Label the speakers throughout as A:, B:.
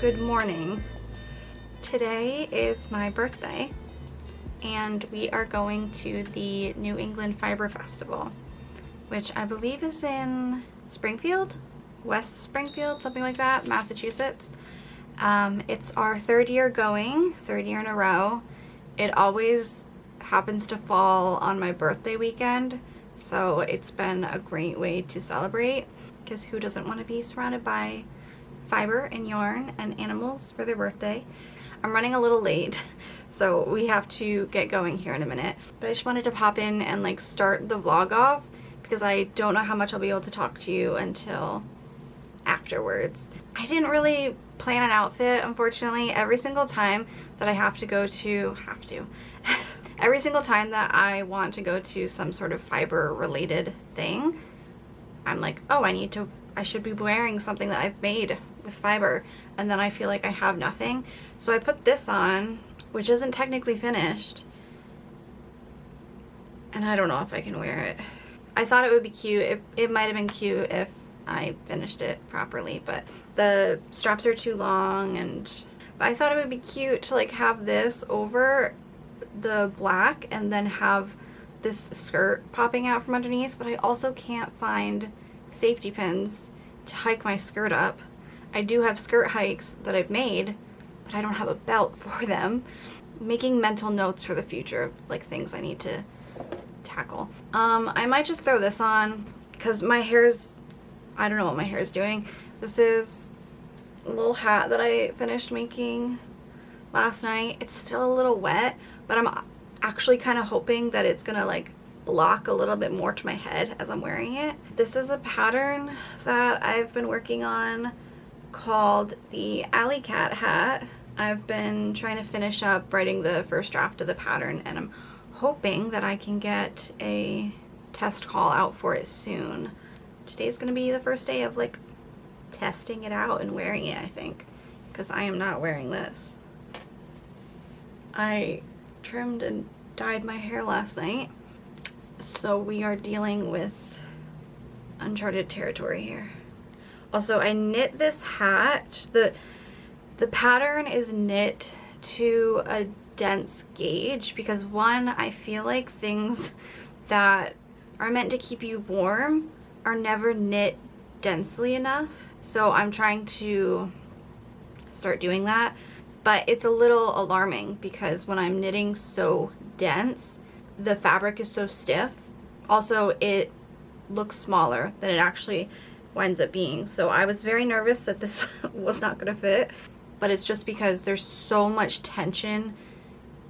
A: Good morning. Today is my birthday and we are going to the New England Fiber Festival, which I believe is in Springfield, West Springfield, something like that, Massachusetts. It's our third year in a row. It always happens to fall on my birthday weekend, so it's been a great way to celebrate, because who doesn't want to be surrounded by fiber and yarn and animals for their birthday. I'm running a little late, so we have to get going here in a minute. But I just wanted to pop in and start the vlog off because I don't know how much I'll be able to talk to you until afterwards. I didn't really plan an outfit, unfortunately. Every single time that I every single time that I want to go to some sort of fiber related thing, I'm like, oh, I should be wearing something that I've made with fiber, and then I feel like I have nothing. So I put this on, which isn't technically finished, and I don't know if I can wear it. I thought it would be cute. It might have been cute if I finished it properly, but the straps are too long, but I thought it would be cute to have this over the black and then have this skirt popping out from underneath. But I also can't find safety pins to hike my skirt up. I do have skirt hikes that I've made, but I don't have a belt for them. Making mental notes for the future of things I need to tackle. I might just throw this on because my hair's, I don't know what my hair is doing. This is a little hat that I finished making last night. It's still a little wet, but I'm actually kind of hoping that it's gonna block a little bit more to my head as I'm wearing it. This is a pattern that I've been working on called the Alley Cat hat. I've been trying to finish up writing the first draft of the pattern, and I'm hoping that I can get a test call out for it soon. Today's gonna be the first day of testing it out and wearing it, I think, because I am not wearing this. I trimmed and dyed my hair last night, so we are dealing with uncharted territory here. Also, I knit this hat. The pattern is knit to a dense gauge because, one, I feel like things that are meant to keep you warm are never knit densely enough. So I'm trying to start doing that. But it's a little alarming because when I'm knitting so dense, the fabric is so stiff. Also, it looks smaller than it actually winds up being. So I was very nervous that this was not going to fit, but it's just because there's so much tension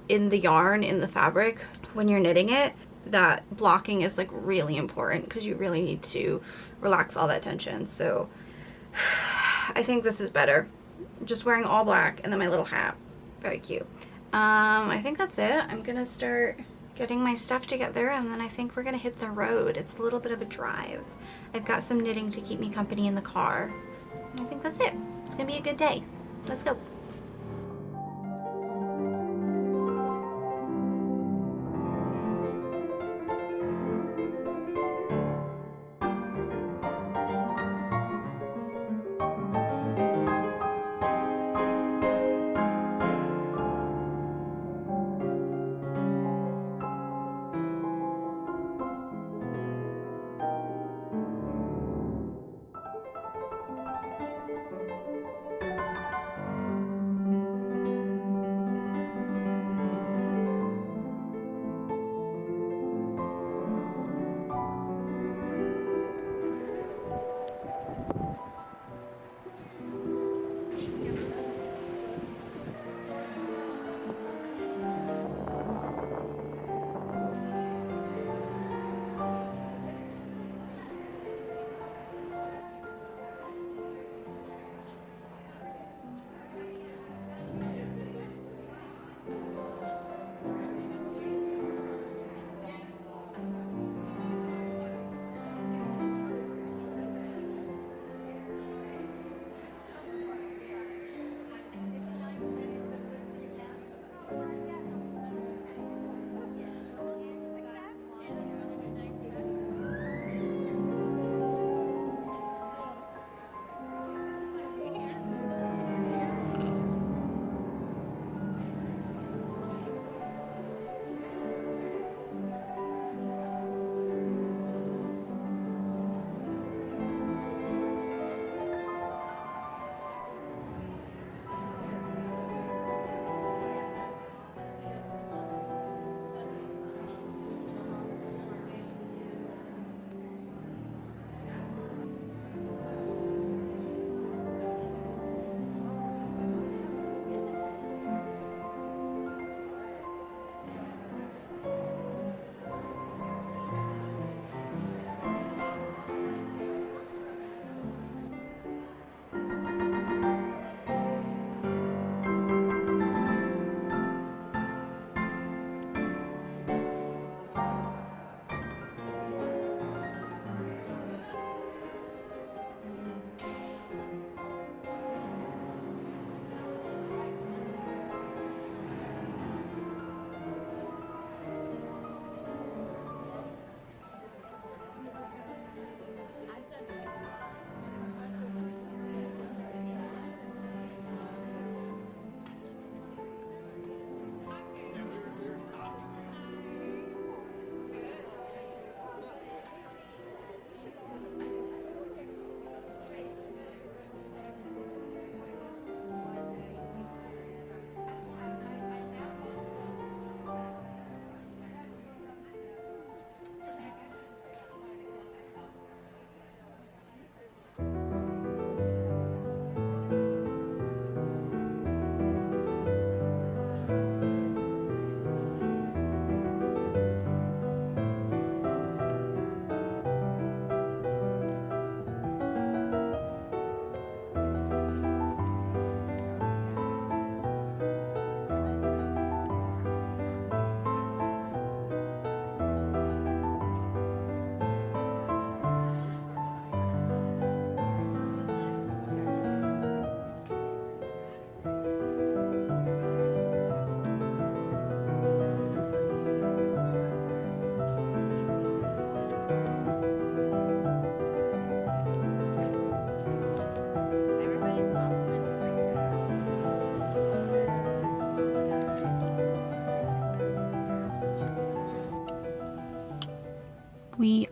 A: in the yarn, in the fabric when you're knitting it, that blocking is really important because you really need to relax all that tension. So I think this is better. Just wearing all black and then my little hat. Very cute. I think that's it. I'm gonna start getting my stuff together, and then I think we're gonna hit the road. It's a little bit of a drive. I've got some knitting to keep me company in the car. And I think that's it. It's gonna be a good day. Let's go.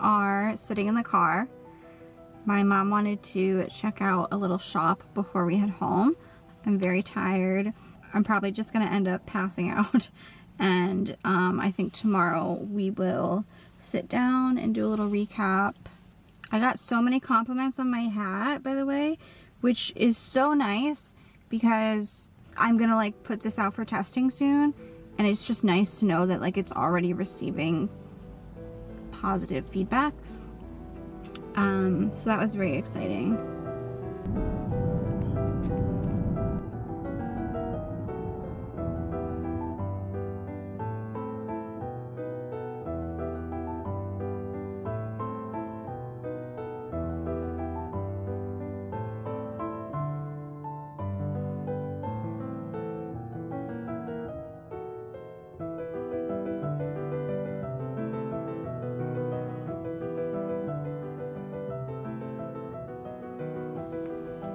A: are sitting in the car. My mom wanted to check out a little shop before we head home. I'm very tired. I'm probably just gonna end up passing out, and I think tomorrow we will sit down and do a little recap. I got so many compliments on my hat, by the way, which is so nice because I'm gonna like put this out for testing soon, and it's just nice to know that like it's already receiving positive feedback. So that was very exciting.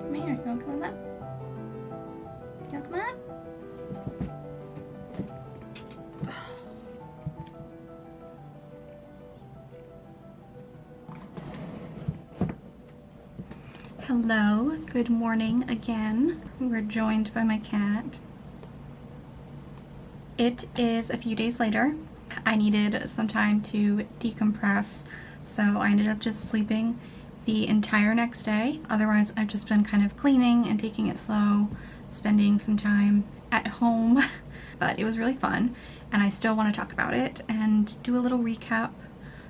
A: Come here, you wanna come up? You wanna come up? Hello, good morning again. We're joined by my cat. It is a few days later. I needed some time to decompress, so I ended up just sleeping the entire next day. Otherwise, I've just been kind of cleaning and taking it slow, spending some time at home, but it was really fun, and I still want to talk about it and do a little recap,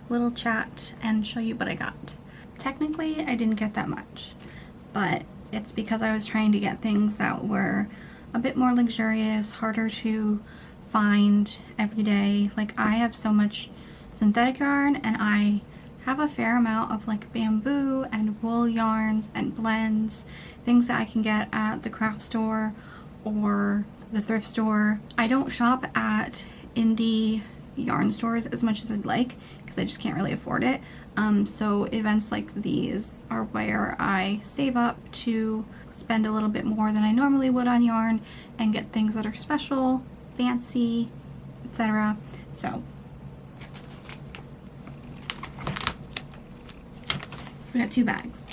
A: a little chat, and show you what I got. Technically, I didn't get that much, but it's because I was trying to get things that were a bit more luxurious, harder to find every day. Like, I have so much synthetic yarn, and I have a fair amount of like bamboo and wool yarns and blends, things that I can get at the craft store or the thrift store. I don't shop at indie yarn stores as much as I'd like because I just can't really afford it. So events like these are where I save up to spend a little bit more than I normally would on yarn and get things that are special, fancy, etc. So we got 2 bags.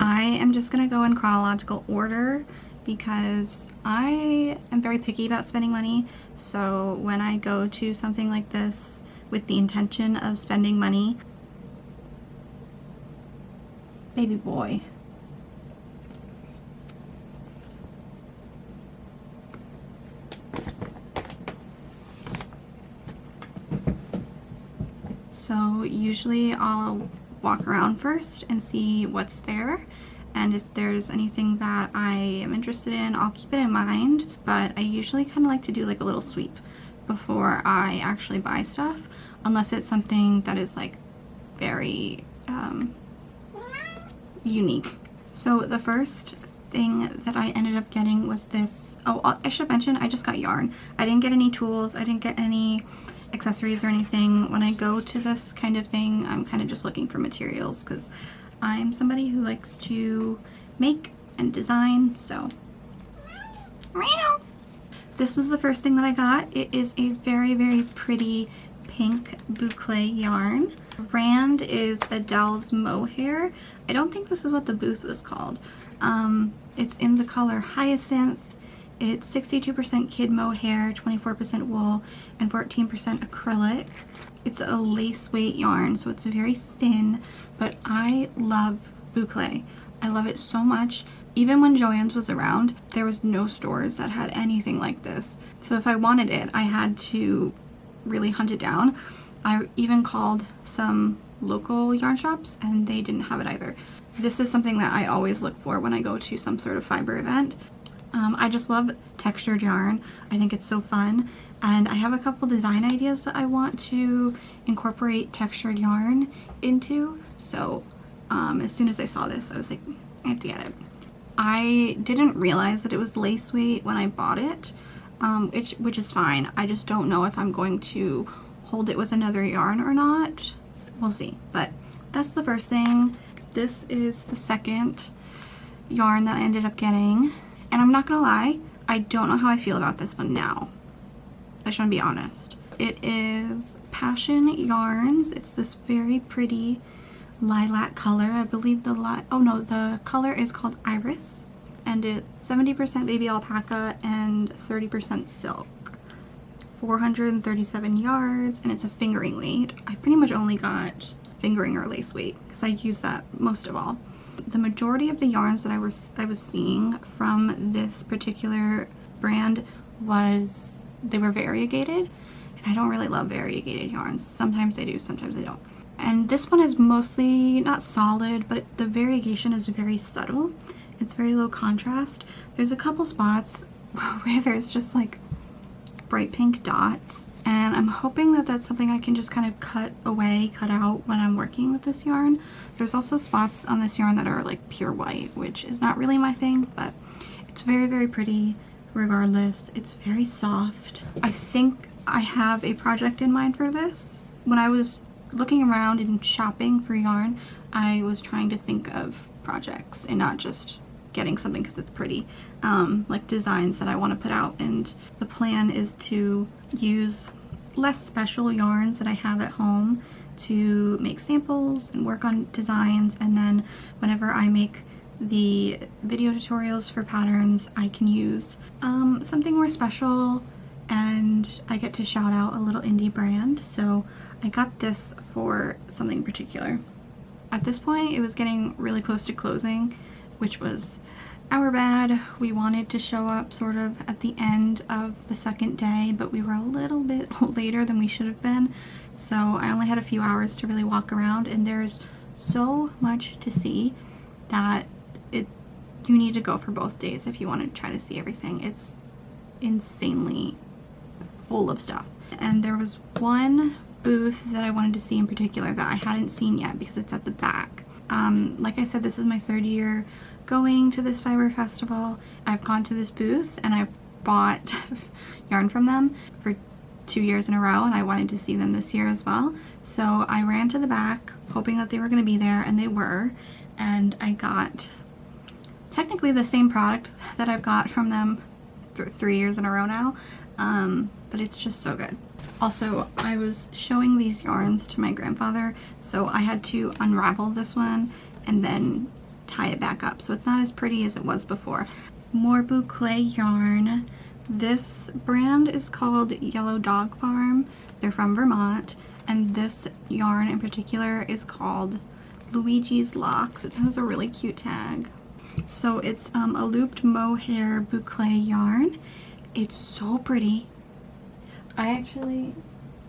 A: I am just gonna go in chronological order because I am very picky about spending money. So when I go to something like this with the intention of spending money, baby boy. So usually I'll walk around first and see what's there, and if there's anything that I am interested in, I'll keep it in mind, but I usually kind of like to do like a little sweep before I actually buy stuff, unless it's something that is like very unique. So the first thing that I ended up getting was this. Oh, I should mention I just got yarn. I didn't get any tools, I didn't get any accessories or anything. When I go to this kind of thing, I'm kind of just looking for materials because I'm somebody who likes to make and design. So this was the first thing that I got. It is a very, very pretty pink boucle yarn. The brand is Adele's Mohair. I don't think this is what the booth was called. It's in the color Hyacinth. It's 62% kid mohair, 24% wool, and 14% acrylic. It's a lace weight yarn, so it's very thin, but I love boucle. I love it so much. Even when Joann's was around, there was no stores that had anything like this. So if I wanted it, I had to really hunt it down. I even called some local yarn shops and they didn't have it either. This is something that I always look for when I go to some sort of fiber event. I just love textured yarn. I think it's so fun, and I have a couple design ideas that I want to incorporate textured yarn into. So as soon as I saw this, I was like, I have to get it. I didn't realize that it was lace weight when I bought it, which is fine. I just don't know if I'm going to hold it with another yarn or not. We'll see, but that's the first thing. This is the second yarn that I ended up getting. And I'm not gonna lie, I don't know how I feel about this one now. I just want to be honest. It is Passion Yarns. It's this very pretty lilac color. I believe the color is called Iris, and it's 70% baby alpaca and 30% silk. 437 yards, and it's a fingering weight. I pretty much only got fingering or lace weight because I use that most of all. The majority of the yarns that I was seeing from this particular brand they were variegated, and I don't really love variegated yarns. Sometimes I do, sometimes I don't. And this one is mostly not solid, but the variegation is very subtle. It's very low contrast. There's a couple spots where there's just like bright pink dots, and I'm hoping that that's something I can just kind of cut out when I'm working with this yarn. There's also spots on this yarn that are like pure white, which is not really my thing, but it's very, very pretty regardless. It's very soft. I think I have a project in mind for this. When I was looking around and shopping for yarn, I was trying to think of projects and not just getting something because it's pretty, like designs that I want to put out. And the plan is to use less special yarns that I have at home to make samples and work on designs, and then whenever I make the video tutorials for patterns, I can use something more special, and I get to shout out a little indie brand. So I got this for something particular. At this point, it was getting really close to closing, which was our bad. We wanted to show up sort of at the end of the second day, but we were a little bit later than we should have been. So I only had a few hours to really walk around, and there's so much to see that you need to go for both days if you want to try to see everything. It's insanely full of stuff. And there was one booth that I wanted to see in particular that I hadn't seen yet because it's at the back. Like I said, this is my third year going to this fiber festival. I've gone to this booth and I've bought yarn from them for 2 years in a row, and I wanted to see them this year as well. So I ran to the back hoping that they were going to be there, and they were. And I got technically the same product that I've got from them for 3 years in a row now, but it's just so good. Also, I was showing these yarns to my grandfather, so I had to unravel this one and then tie it back up, so it's not as pretty as it was before. More boucle yarn. This brand is called Yellow Dog Farm. They're from Vermont, and this yarn in particular is called Luigi's Locks. It has a really cute tag. So it's a looped mohair boucle yarn. It's so pretty.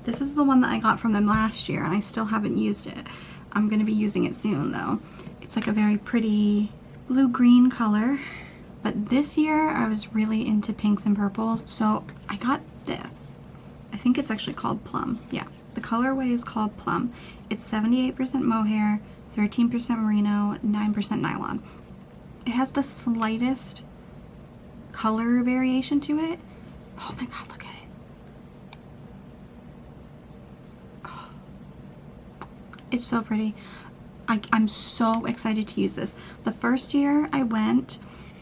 A: This is the one that I got from them last year, and I still haven't used it. I'm going to be using it soon though. It's like a very pretty blue-green color, but this year I was really into pinks and purples, so I got this. I think it's actually called Plum. Yeah, the colorway is called Plum. It's 78% mohair, 13% merino, 9% nylon. It has the slightest color variation to it. Oh my god, look at it. Oh, it's so pretty. I'm so excited to use this. The first year I went,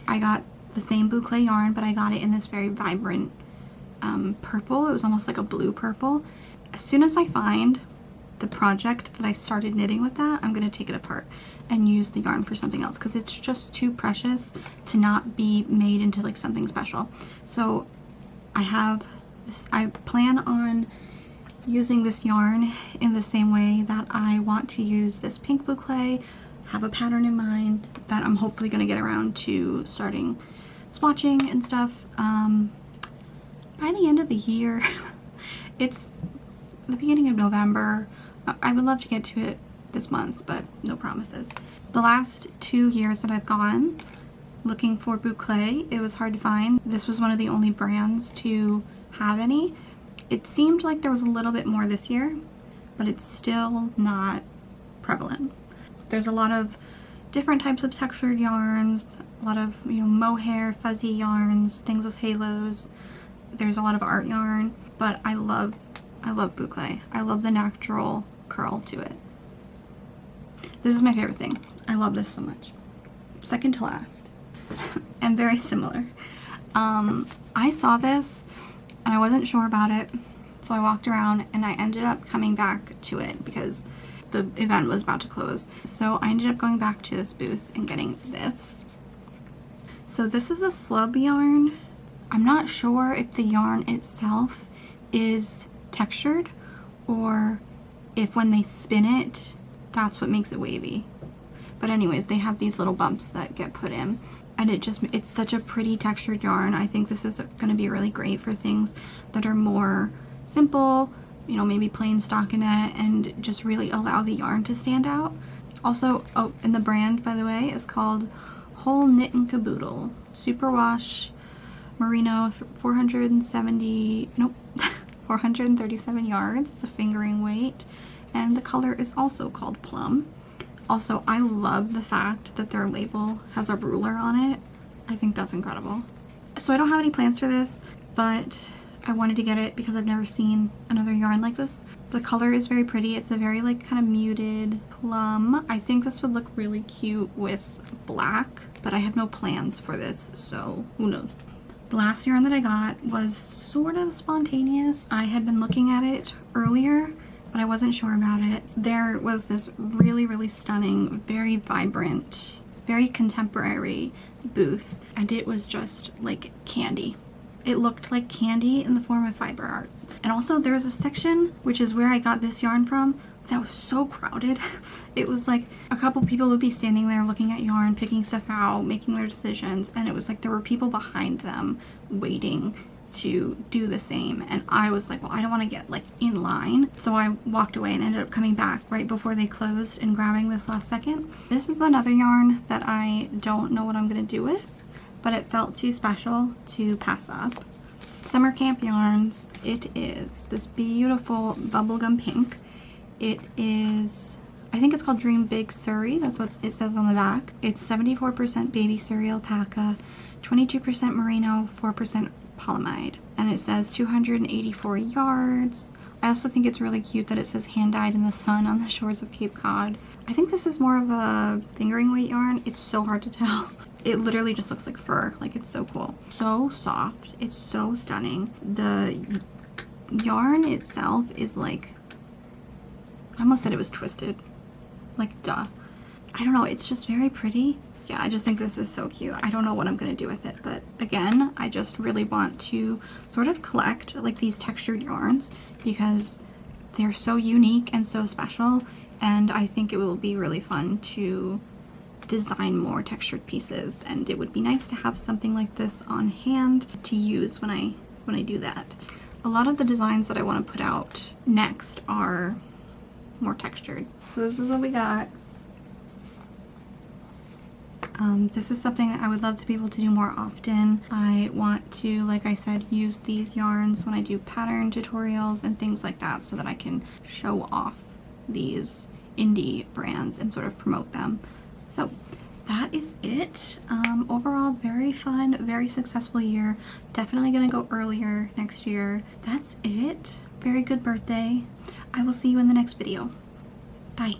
A: I got the same boucle yarn, but I got it in this very vibrant purple. It was almost like a blue purple. As soon as I find the project that I started knitting with that, I'm going to take it apart and use the yarn for something else, because it's just too precious to not be made into like something special. So I have this, I plan on using this yarn in the same way that I want to use this pink boucle. Have a pattern in mind that I'm hopefully going to get around to starting swatching and stuff by the end of the year. It's the beginning of November. I would love to get to it this month, but no promises. The last 2 years that I've gone looking for boucle, it was hard to find. This was one of the only brands to have any. It seemed like there was a little bit more this year, but it's still not prevalent. There's a lot of different types of textured yarns, a lot of, you know, mohair, fuzzy yarns, things with halos. There's a lot of art yarn, but I love boucle. I love the natural curl to it. This is my favorite thing. I love this so much. Second to last, and very similar. I saw this and I wasn't sure about it. So I walked around and I ended up coming back to it because the event was about to close. So I ended up going back to this booth and getting this. So this is a slub yarn. I'm not sure if the yarn itself is textured or if when they spin it, that's what makes it wavy. But anyways, they have these little bumps that get put in, and it's such a pretty textured yarn. I think this is going to be really great for things that are more simple, you know, maybe plain stockinette, and just really allow the yarn to stand out. Also, oh, and the brand, by the way, is called Whole Knit and Caboodle Superwash Merino 437 yards. It's a fingering weight, and the color is also called Plum. Also, I love the fact that their label has a ruler on it. I think that's incredible. So I don't have any plans for this, but I wanted to get it because I've never seen another yarn like this. The color is very pretty. It's a very like kind of muted plum. I think this would look really cute with black, but I have no plans for this, so who knows. The last yarn that I got was sort of spontaneous. I had been looking at it earlier, but I wasn't sure about it. There was this really, really stunning, very vibrant, very contemporary booth, and it was just like candy. It looked like candy in the form of fiber arts. And also there was a section, which is where I got this yarn from, that was so crowded. It was like a couple people would be standing there looking at yarn, picking stuff out, making their decisions, and it was like there were people behind them waiting to do the same. And I was like, well, I don't want to get like in line, so I walked away and ended up coming back right before they closed and grabbing this last second. This is another yarn that I don't know what I'm gonna do with, but it felt too special to pass up. Summer Camp Yarns. It is this beautiful bubblegum pink. It is, I think it's called Dream Big Surrey. That's what it says on the back. It's 74% baby surrey alpaca, 22% merino, 4% polyamide, and it says 284 yards. I also think it's really cute that it says hand dyed in the sun on the shores of Cape Cod. I think this is more of a fingering weight yarn. It's so hard to tell. It literally just looks like fur. Like, it's so cool. So soft. It's so stunning. The yarn itself is like, I almost said it was twisted. Like, duh. I don't know. It's just very pretty. Yeah, I just think this is so cute. I don't know what I'm gonna do with it, but again, I just really want to sort of collect like these textured yarns because they're so unique and so special, and I think it will be really fun to design more textured pieces, and it would be nice to have something like this on hand to use when I do that. A lot of the designs that I want to put out next are more textured. So this is what we got. This is something that I would love to be able to do more often. I want to, like I said, use these yarns when I do pattern tutorials and things like that so that I can show off these indie brands and sort of promote them. So that is it. Overall, very fun, very successful year. Definitely gonna go earlier next year. That's it. Very good birthday. I will see you in the next video. Bye.